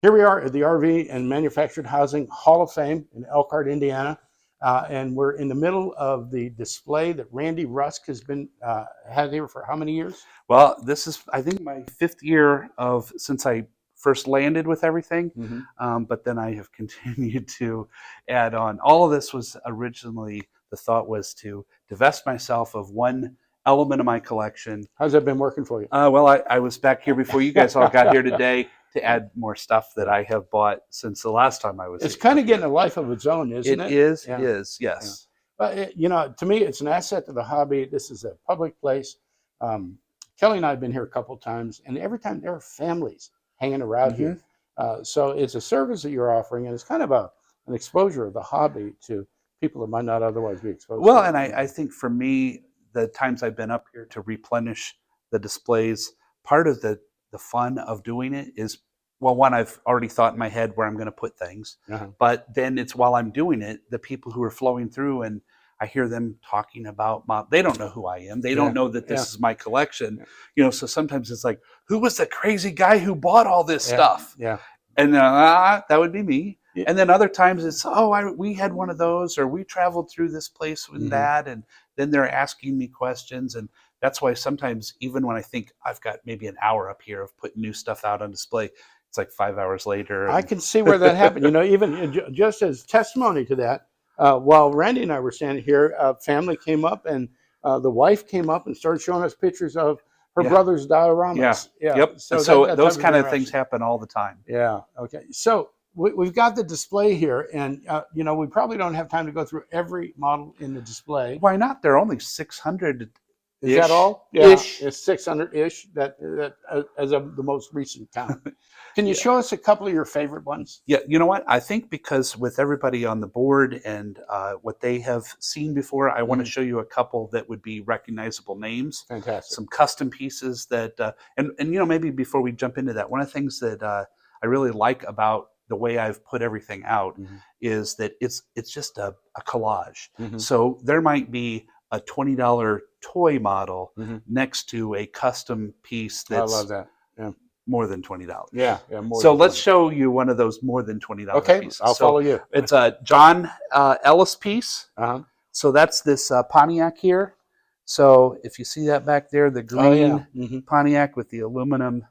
Here we are at the RV and Manufactured Housing Hall of Fame in Elkhart, Indiana. And we're in the middle of the display that Randy Rusk has been had here for how many years? Well, this is, I think, my 5th year of since I first landed with everything. But then I have continued to add on. All of this was originally, the thought was to divest myself of one element of my collection. How's that been working for you? Well, I was back here before you guys all got here today to add more stuff that I have bought since the last time I was here. It's kind of getting a life of its own, isn't it? It is, yes. But you know, to me, it's an asset to the hobby. This is a public place. Kelly and I have been here a couple of times, and every time there are families hanging around here. So it's a service that you're offering, and it's kind of an exposure of the hobby to people that might not otherwise be exposed to. Well, and I think for me, the times I've been up here to replenish the displays, part of the fun of doing it is, well, one, I've already thought in my head where I'm going to put things, but then it's while I'm doing it, the people who are flowing through, and I hear them talking about they don't know who I am. They don't know that this is my collection. You know, so sometimes it's like, who was the crazy guy who bought all this stuff? And that would be me. And then other times it's, we had one of those, or we traveled through this place with that, and then they're asking me questions. And that's why sometimes, even when I think I've got maybe an hour up here of putting new stuff out on display, it's like 5 hours later. I can see where that happened. You know, even just as testimony to that, while Randy and I were standing here, a family came up, and the wife came up and started showing us pictures of her brother's dioramas. So those kind of things happen all the time. Okay. So we've got the display here, and you know, we probably don't have time to go through every model in the display. Why not? There are only 600. Is that all? It's 600-ish. That as of the most recent count. Can you show us a couple of your favorite ones? Yeah, you know what? I think because with everybody on the board and what they have seen before, I want to show you a couple that would be recognizable names. Fantastic. Some custom pieces that, and you know, maybe before we jump into that, one of the things that I really like about the way I've put everything out is that it's just a collage. So there might be a $20 toy model next to a custom piece that's I love that. more than $20. More so than let's show you one of those more than $20 pieces. I'll follow you. It's a John Ellis piece. So that's this Pontiac here. So if you see that back there, the green Pontiac with the aluminum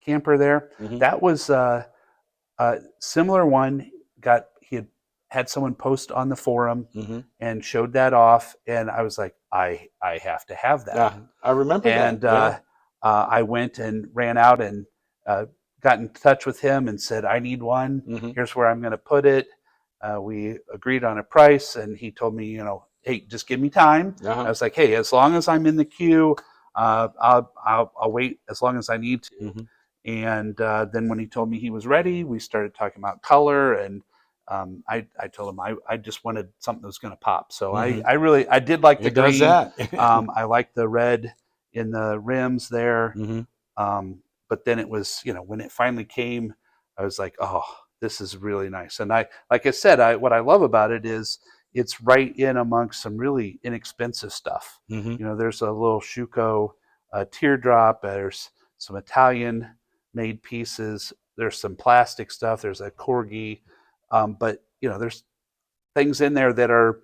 camper there, that was a similar one. He had someone post on the forum and showed that off, and I was like, I have to have that. I remember that. I went and ran out and got in touch with him and said, I need one. Here's where I'm going to put it. We agreed on a price, and he told me, you know, hey, just give me time. I was like, hey, as long as I'm in the queue, I'll wait as long as I need to. And then when he told me he was ready, we started talking about color, and I told him I just wanted something that was going to pop. So I did like the green. I liked the red in the rims there. But then it was, you know, when it finally came, I was like, oh, this is really nice. And like I said, what I love about it is it's right in amongst some really inexpensive stuff. You know, there's a little Schuco teardrop. There's some Italian made pieces. There's some plastic stuff. There's a Corgi. But, you know, there's things in there that are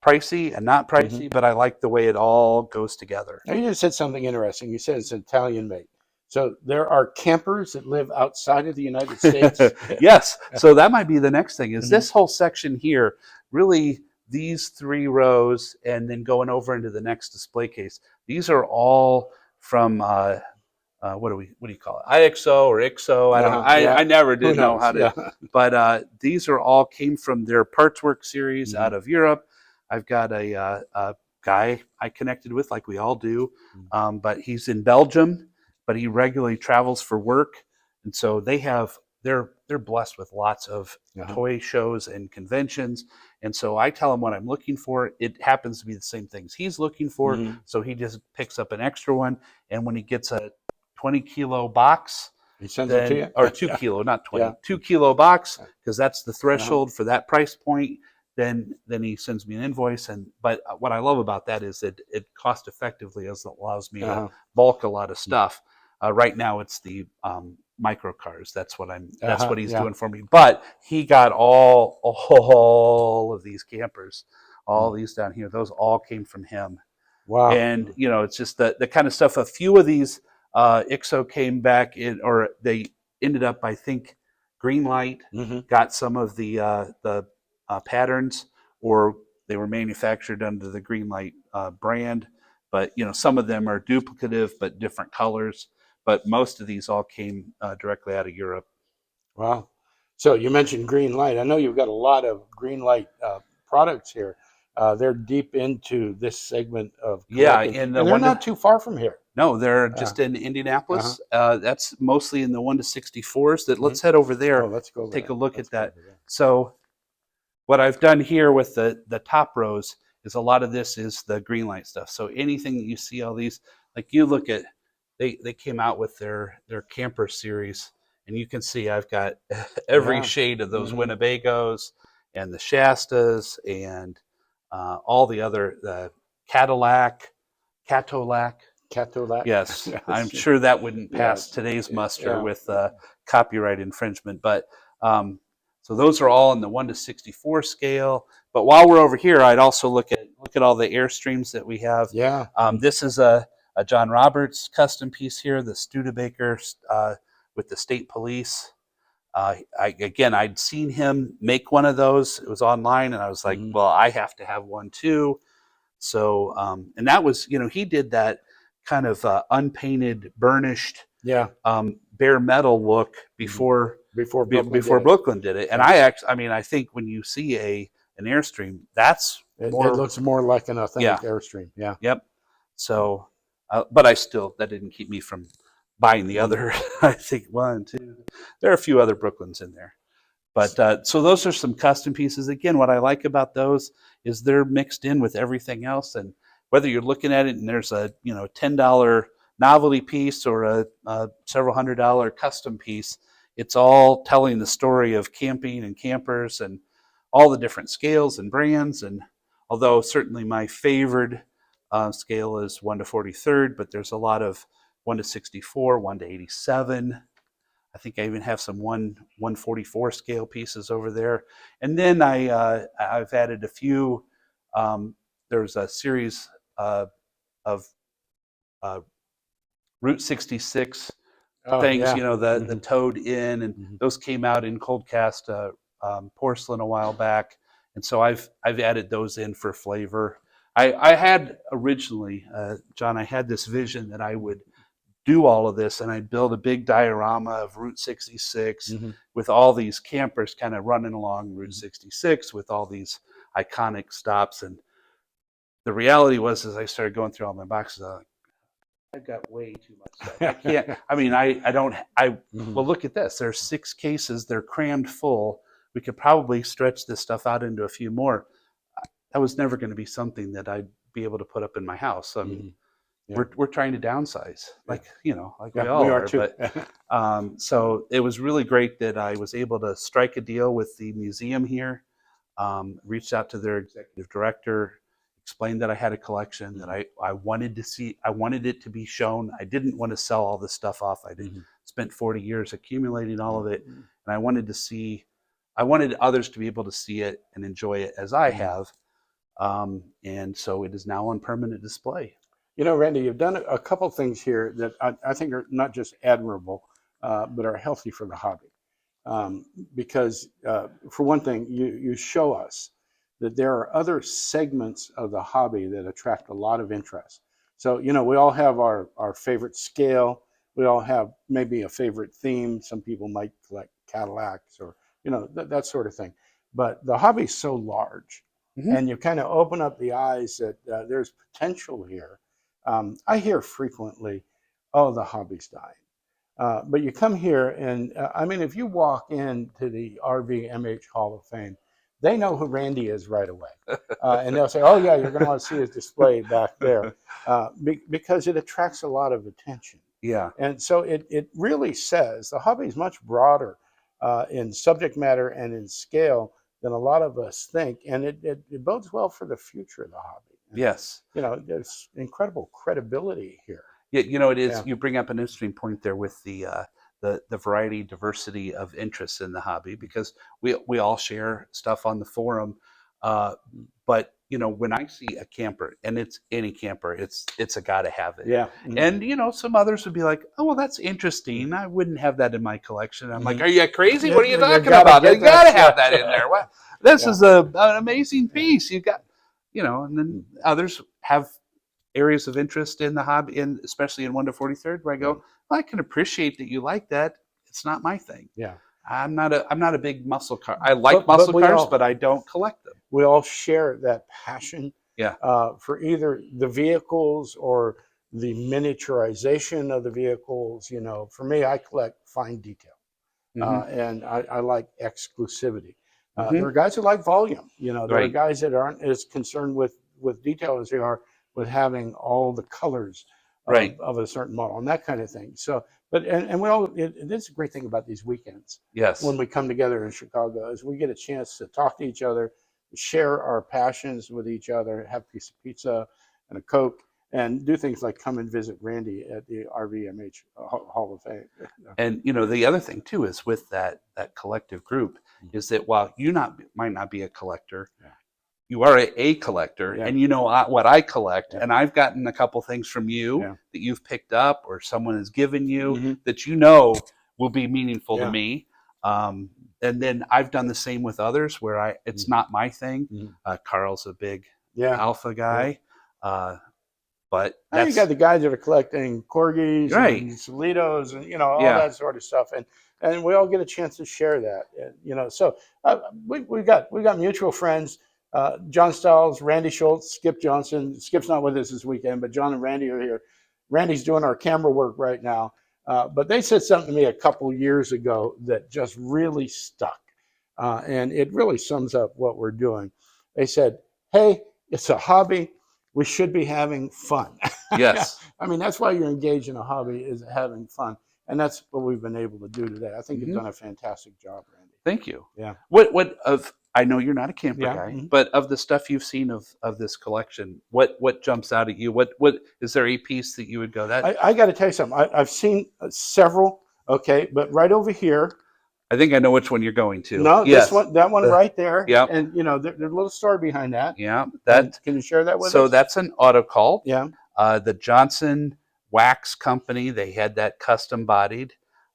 pricey and not pricey, but I like the way it all goes together. Now, you just said something interesting. You said it's Italian made. So there are campers that live outside of the United States? Yes. So that might be the next thing is this whole section here, really these 3 rows, and then going over into the next display case. These are all from what do you call it? IXO or IXO? I don't know. I never did know how to. But these are all came from their Parts Work series out of Europe. I've got a guy I connected with, like we all do, but he's in Belgium, but he regularly travels for work, and so they're blessed with lots of toy shows and conventions. And so I tell him what I'm looking for. It happens to be the same things he's looking for, so he just picks up an extra one, and when he gets a 20-kilo box, he sends it to you? Or 2 kilo, not 20, 2 kilo box, because that's the threshold for that price point. Then he sends me an invoice. But what I love about that is that it cost effectively allows me to bulk a lot of stuff. Right now it's the micro cars. That's what he's Yeah. doing for me. But he got all of these campers, all these down here. Those all came from him. Wow. And it's just the kind of stuff. A few of these IXO came back in, or they ended up, I think, Greenlight got some of the patterns, or they were manufactured under the Greenlight brand. But some of them are duplicative but different colors. But most of these all came directly out of Europe. Wow. So you mentioned green light. I know you've got a lot of green light products here. They're deep into this segment of Yeah, collecting, in the and they're one to not too far from here. no, they're Uh, just in uh-huh. Indianapolis. That's mostly in the 1 to 64s. That Mhm. Let's head over Oh, there, let's go over take there. a look Let's at go that. over there. So what I've done here with the top rows is a lot of this is the green light stuff. So anything that you see, all these, like you look at, they came out with their camper series, and you can see I've got every Yeah. shade of those Mhm. Winnebagos and the Shastas and all the other the Cadillac, Cadillac. Cadillac. Yes, I'm Yes. sure that wouldn't pass Yes. today's muster Yeah. with copyright infringement. But so those are all in the 1 to 64 scale. But while we're over here, I'd also look at all the Airstreams that we have. Yeah. This is a John Roberts custom piece here, the Studebaker with the state police. I'd seen him make one of those. It was online, and I was like, well, I have to have one too. So, and that was, he did that kind of unpainted, burnished, Yeah. bare metal look before Brooklyn did it. And I think when you see an Airstream, that's It more, looks more like an yeah, authentic Airstream. Yeah. yep. So, but that didn't keep me from buying the other. I think one, two. There are a few other Brooklyns in there. But so those are some custom pieces. Again, what I like about those is they're mixed in with everything else. And whether you're looking at it and there's a $10 novelty piece or a several $100 custom piece, it's all telling the story of camping and campers and all the different scales and brands. And although certainly my favorite scale is 1 to 43rd, but there's a lot of 1 to 64, 1 to 87. I think I even have some 144 scale pieces over there. And then I've added a few. There's a series of Route 66 Oh, things, yeah. the Toad Inn, and those came out in cold cast porcelain a while back. And so I've added those in for flavor. I had originally, John, I had this vision that I would do all of this, and I'd build a big diorama of Route 66 with all these campers kind of running along Route 66 with all these iconic stops. And the reality was, as I started going through all my boxes, I've got way too much stuff. I can't. I don't. Well, look at this. There's 6 cases. They're crammed full. We could probably stretch this stuff out into a few more. That was never going to be something that I'd be able to put up in my house. Yeah. We're trying to downsize, like we all are. Too. But so it was really great that I was able to strike a deal with the museum here. Reached out to their executive director, explained that I had a collection that I wanted to see. I wanted it to be shown. I didn't want to sell all this stuff off. I spent 40 years accumulating all of it, and I wanted to see. I wanted others to be able to see it and enjoy it as I have. And so it is now on permanent display. Randy, you've done a couple things here that I think are not just admirable, but are healthy for the hobby. Because, for one thing, you show us that there are other segments of the hobby that attract a lot of interest. So, we all have our favorite scale. We all have maybe a favorite theme. Some people might collect Cadillacs or, that sort of thing. But the hobby is so large, and you kind of open up the eyes that there's potential here. I hear frequently, oh, the hobby's dying. But you come here and, if you walk into the RVMH Hall of Fame, they know who Randy is right away. And they'll say, oh, yeah, you're going to want to see his display back there, because it attracts a lot of attention. Yeah. And so it really says the hobby is much broader in subject matter and in scale than a lot of us think. And it bodes well for the future of the hobby. And, yes. There's incredible credibility here. Yeah, it is. Yeah. You bring up an interesting point there with the the variety, diversity of interests in the hobby, because we all share stuff on the forum. But when I see a camper, and it's any camper, it's a gotta have it. Yeah. And some others would be like, oh well, that's interesting. I wouldn't have that in my collection. I'm like, Mhm. are you crazy? Yeah, What are you you talking gotta about? get You gotta that. have that in there. What? This Yeah. is an amazing piece. You got, and then others have areas of interest in the hobby, and especially in 1 to 43rd, where I go, well, I can appreciate that you like that. It's not my thing. Yeah. I'm not a big muscle car. I like But muscle we cars, all but I don't collect them. we all share that passion Yeah. for either the vehicles or the miniaturization of the vehicles. For me, I collect fine detail, and I like exclusivity. There are guys who like volume. There are Right. guys that aren't as concerned with detail as they are with having all the colors Right. of a certain model and that kind of thing. So, and we all, this is a great thing about these weekends Yes. when we come together in Chicago is we get a chance to talk to each other, share our passions with each other, have a piece of pizza and a Coke, and do things like come and visit Randy at the RVMH Hall of Fame. And the other thing too is with that collective group is that while you might not be a collector, you are a collector, and you know what I collect, and I've gotten a couple things from you that you've picked up or someone has given you that will be meaningful to me. And then I've done the same with others where it's not my thing. Carl's a big alpha guy. But now you got the guys that are collecting corgis and Solitos and all that sort of stuff, and we all get a chance to share that. So we got mutual friends. John Stiles, Randy Schultz, Skip Johnson. Skip's not with us this weekend, but John and Randy are here. Randy's doing our camera work right now, but they said something to me a couple years ago that just really stuck, and it really sums up what we're doing. They said, "Hey, it's a hobby. We should be having fun." Yes. I mean, that's why you're engaged in a hobby, is having fun. And that's what we've been able to do today. I think you've done a fantastic job, Randy. Thank you. Yeah. I know you're not a camper guy, but of the stuff you've seen of this collection, what jumps out at you? What is there a piece that you would go that? I got to tell you something. I've seen several. Okay. But right over here. I think I know which one you're going to. No, this one, that one right there. Yeah. And there's a little story behind that. Yeah. Can you share that with us? So that's an auto call. Yeah. The Johnson Wax Company, they had that custom bodied.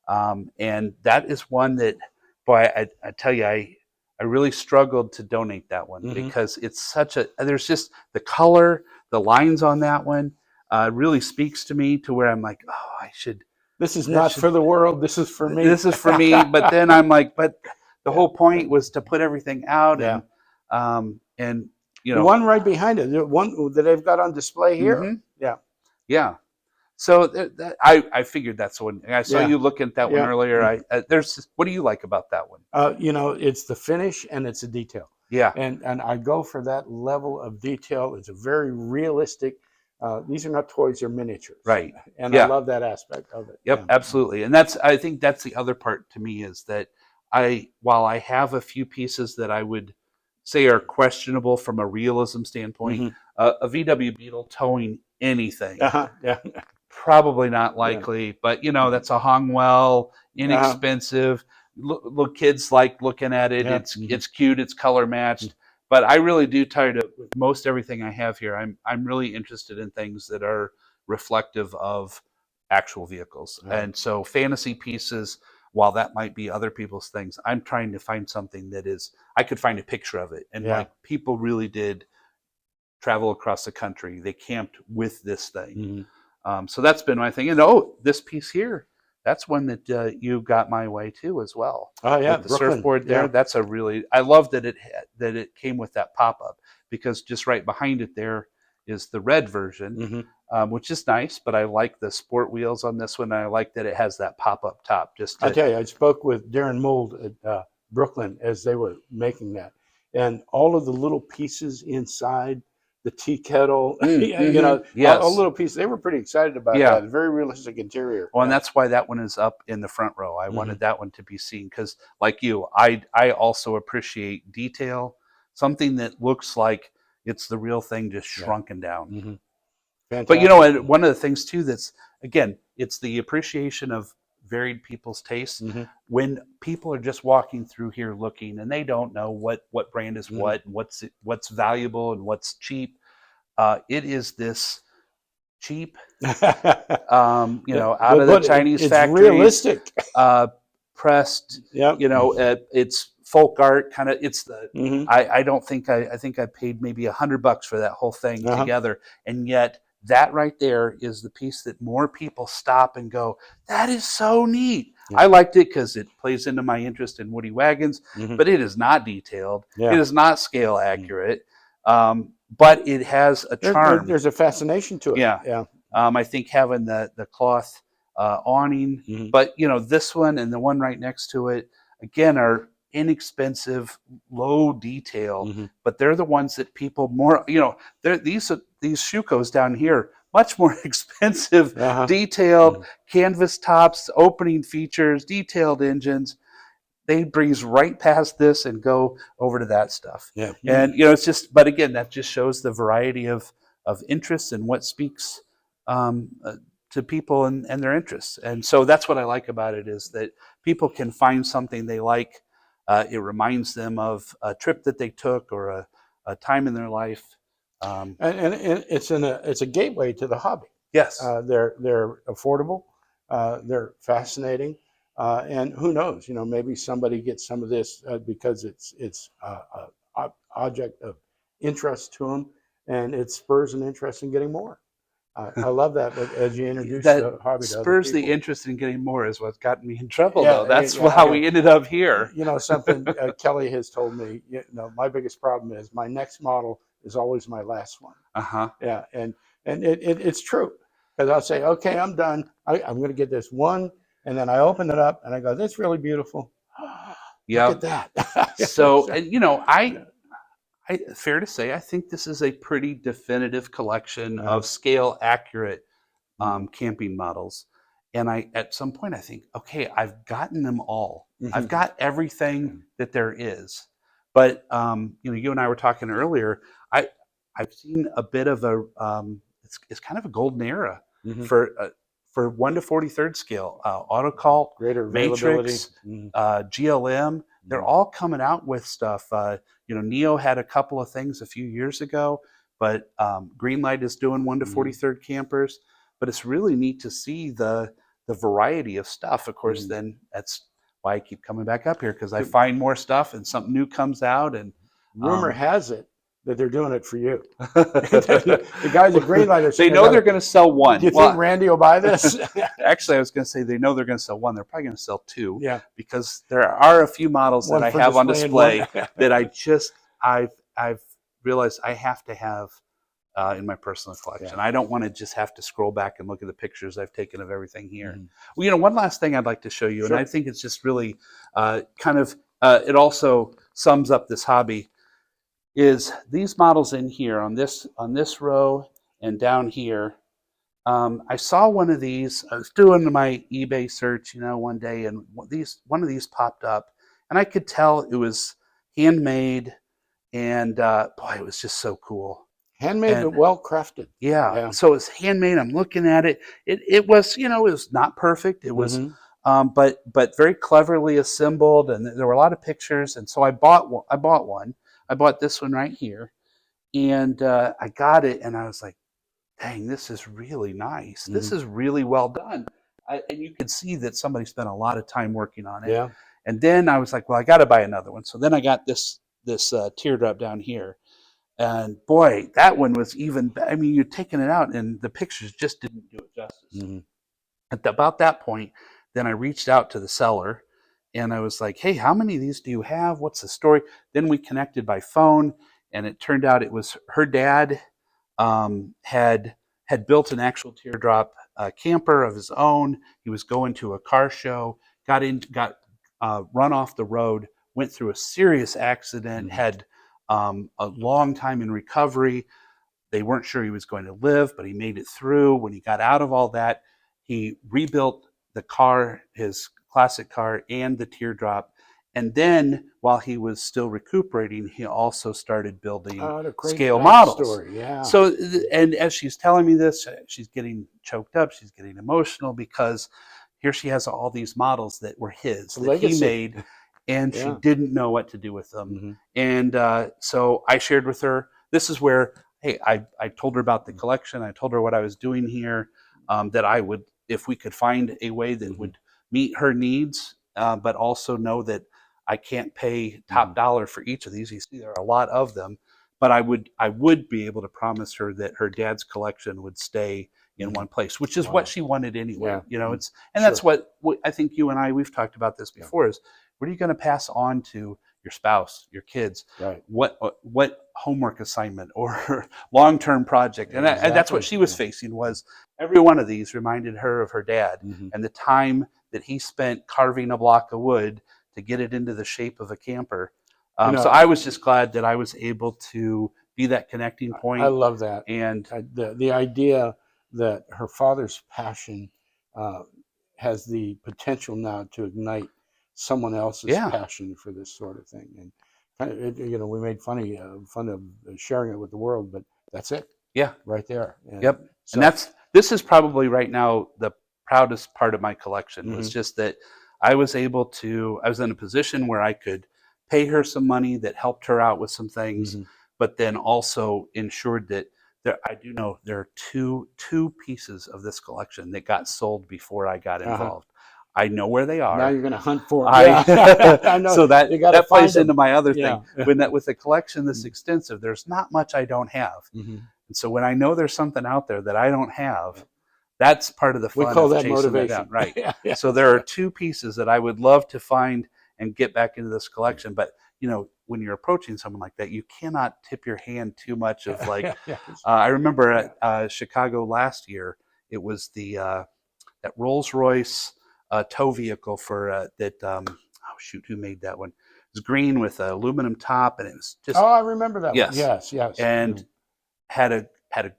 And that is one that, boy, I tell you, I really struggled to donate that one because it's there's just the color, the lines on that one really speaks to me to where I'm like, oh, I should. This is not for the world. This is for me. This is for me. But then I'm like, but the whole point was to put everything out. Yeah. And the one right behind it, the one that they've got on display here. Yeah. Yeah. So I figured that's the one. I saw you looking at that one earlier. What do you like about that one? It's the finish and it's the detail. Yeah. And I go for that level of detail. It's a very realistic. These are not toys; they're miniatures. Right. And I love that aspect of it. Yep, absolutely. And I think that's the other part to me is that while I have a few pieces that I would say are questionable from a realism standpoint, a VW Beetle towing anything. Probably not likely, but that's a Hongwell, inexpensive. Little kids like looking at it. It's cute. It's color matched. But I really do try to, with most everything I have here, I'm really interested in things that are reflective of actual vehicles. And so fantasy pieces, while that might be other people's things, I'm trying to find something that is, I could find a picture of it. And like people really did travel across the country. They camped with this thing. So that's been my thing. And this piece here, that's one that you got my way too as well. Oh yeah, with the surfboard there. That's I love that it came with that pop up, because just right behind it there is the red version, which is nice. But I like the sport wheels on this one. And I like that it has that pop up top. I tell you, I spoke with Darren Mould at Brooklyn as they were making that, and all of the little pieces inside. The tea kettle, all little pieces. They were pretty excited about that. Very realistic interior. Well, and that's why that one is up in the front row. I wanted that one to be seen because, like you, I also appreciate detail. Something that looks like it's the real thing, just shrunken down. But one of the things too that's, again, it's the appreciation of varied people's tastes. Mm-hmm. When people are just walking through here looking and they don't know what brand is what, and what's valuable and what's cheap, it is this cheap, out of the But Chinese it's factories, realistic. pressed. Yep. It's folk art kind of. It's the. Mm-hmm. I don't think I think I paid maybe $100 for that whole thing together, and yet that right there is the piece that more people stop and go, that is so neat. Yeah. I liked it because it plays into my interest in woody wagons, Mm-hmm. but it is not detailed. Yeah. It is not scale accurate, but it has a charm. There's a fascination to it. Yeah. Yeah. I think having the cloth awning, Mm-hmm. but this one and the one right next to it, again, are inexpensive, low detail, Mm-hmm. but they're the ones that people more, these Schucos down here, much more expensive, detailed canvas tops, opening features, detailed engines. They breeze right past this and go over to that stuff. Yeah. And it's just, but again, that just shows the variety of interests and what speaks to people and their interests. And so that's what I like about it, is that people can find something they like. It reminds them of a trip that they took or a time in their life. And it's a gateway to the hobby. Yes. They're affordable. They're fascinating. And who knows? Maybe somebody gets some of this because it's an object of interest to them, and it spurs an interest in getting more. I love that. But as you introduce the hobby to other spurs the people, interest in getting more is what's gotten me in trouble. Yeah, though that's yeah, how yeah. we ended up here. Something Kelly has told me. My biggest problem is my next model is always my last one. Yeah, and it's true, because I'll say, okay, I'm done. I'm going to get this one, and then I open it up and I go, that's really beautiful. Look at that. So, and fair to say, I think this is a pretty definitive collection of scale accurate camping models. And at some point, I think, okay, I've gotten them all. I've got everything that there is. But you and I were talking earlier. I've seen a bit of a it's kind of a golden era for 1 to 43rd scale. Autocult, greater Matrix, GLM. They're all coming out with stuff. Neo had a couple of things a few years ago, but Greenlight is doing 1 to 43rd campers. But it's really neat to see the variety of stuff. Of course, then that's why I keep coming back up here, because I find more stuff and something new comes out. And rumor has it that they're doing it for you. The guys at Greenlight are saying, they know they're going to sell one. Do you think Randy will buy this? Actually, I was going to say they know they're going to sell one. They're probably going to sell two. Yeah. Because there are a few models that I have on display that I've realized I have to have in my personal collection. I don't want to just have to scroll back and look at the pictures I've taken of everything here. Well, one last thing I'd like to show you, and I think it's just really it also sums up this hobby, is these models in here on this row and down here. I saw one of these. I was doing my eBay search, one day, and one of these popped up, and I could tell it was handmade, and boy, it was just so cool. Handmade, but well crafted. Yeah. So it's handmade. I'm looking at it. It was, it was not perfect. It was, but very cleverly assembled, and there were a lot of pictures. And so I bought one. I bought this one right here, and I got it, and I was like, dang, this is really nice. This is really well done. And you could see that somebody spent a lot of time working on it. Yeah. And then I was like, well, I got to buy another one. So then I got this teardrop down here. And boy, that one was even, you're taking it out and the pictures just didn't do it justice. At about that point, then I reached out to the seller and I was like, hey, how many of these do you have? What's the story? Then we connected by phone, and it turned out it was her dad had built an actual teardrop camper of his own. He was going to a car show, got run off the road, went through a serious accident, had a long time in recovery. They weren't sure he was going to live, but he made it through. When he got out of all that, he rebuilt the car, his classic car, and the teardrop. And then while he was still recuperating, he also started building scale models. Yeah. So, and as she's telling me this, she's getting choked up. She's getting emotional because here she has all these models that were his, that legacy. he made, and she Yeah. didn't know what to do with them. And so I shared with her, this is where, hey, I told her about the collection. I told her what I was doing here, that I would, if we could find a way that would meet her needs, but also know that I can't pay top dollar for each of these. You see, there are a lot of them, but I would be able to promise her that her dad's collection would stay in one place, which is what she wanted anyway. Yeah. You know, it's, and that's what I think you and I, we've talked about this before, is what are you going to pass on to your spouse, your kids? Right. What homework assignment or long-term project? And, and that's what she was facing, was every one of these reminded her of her dad and the time that he spent carving a block of wood to get it into the shape of a camper. So I was just glad that I was able to be that connecting point. I love that. And the idea that her father's passion has the potential now to ignite someone else's passion for this sort of thing. And kind of, you know, we made fun of sharing it with the world, but that's it. Yeah. Right there. And yep. So, and this is probably right now the proudest part of my collection, was just that I was in a position where I could pay her some money that helped her out with some things, but then also ensured that I do know there are two pieces of this collection that got sold before I got involved. I know where they are. Now you're going to hunt for them. I know. So that plays into my other thing. With a collection this extensive, there's not much I don't have. And so when I know there's something out there that I don't have, that's part of the fun. We call of that chasing motivation. That down. Right. So there are two pieces that I would love to find and get back into this collection. But, you know, when you're approaching someone like that, you cannot tip your hand too much of like, I remember at Chicago last year, it was that Rolls-Royce tow vehicle for that, oh shoot, who made that one? It was green with an aluminum top, and it was just. Oh, I remember that one. Yes. And had a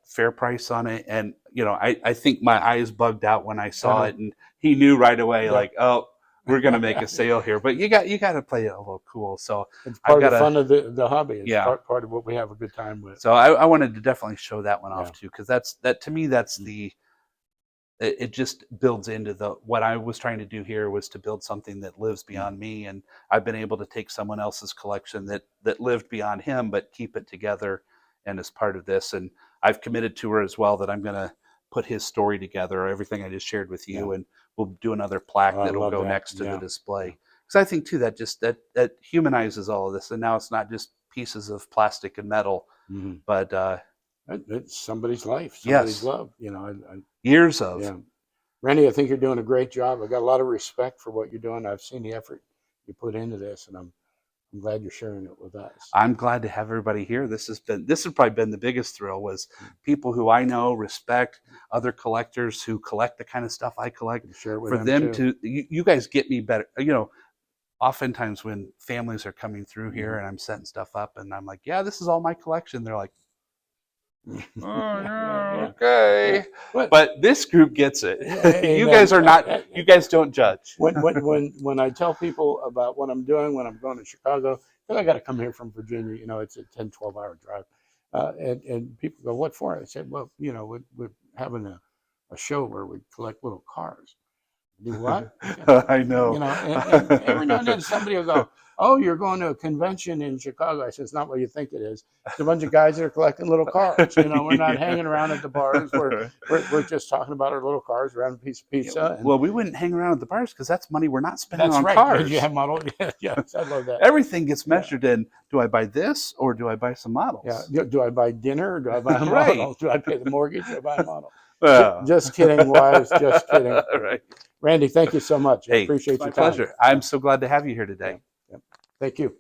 fair price on it. And, you know, I think my eyes bugged out when I saw it, and he knew right away, like, oh, we're going to make a sale here. But you got to play it a little cool. So it's part of the fun of the hobby. It's part of what we have a good time with. So I wanted to definitely show that one off too, because that to me, that's it just builds into what I was trying to do here, was to build something that lives beyond me. And I've been able to take someone else's collection that lived beyond him, but keep it together and as part of this. And I've committed to her as well that I'm going to put his story together, everything I just shared with you, and we'll do another plaque that'll go next to the display. Because I think too, that humanizes all of this. And now it's not just pieces of plastic and metal, but it's somebody's life, somebody's love, you know. Years of. Yeah. Randy, I think you're doing a great job. I got a lot of respect for what you're doing. I've seen the effort you put into this, and I'm glad you're sharing it with us. I'm glad to have everybody here. This has probably been the biggest thrill, was people who I know, respect, other collectors who collect the kind of stuff I collect. Share it with for them to, you guys get me better. You know, oftentimes when families are coming through here and I'm setting stuff up and I'm like, yeah, this is all my collection. They're like, okay. But this group gets it. You guys are not, you guys don't judge. When I tell people about what I'm doing, when I'm going to Chicago, because I got to come here from Virginia, you know, it's a 10, 12-hour drive. And people go, what for? I said, well, you know, we're having a show where we collect little cars. Do what? I know. You know, and every now and then somebody will go, oh, you're going to a convention in Chicago. I said, it's not what you think it is. It's a bunch of guys that are collecting little cars. You know, we're not hanging around at the bars. We're just talking about our little cars, around a piece of pizza. Well, we wouldn't hang around at the bars because that's money we're not spending on cars. You have model. Yes, I love that. Everything gets measured in, do I buy this or do I buy some models? Yeah. Do I buy dinner or do I buy a Right. model? Do I pay the mortgage or do I buy a model? Just kidding, wives. Just kidding. Right. Randy, thank you so much. I appreciate your time. My pleasure. I'm so glad to have you here today. Thank you.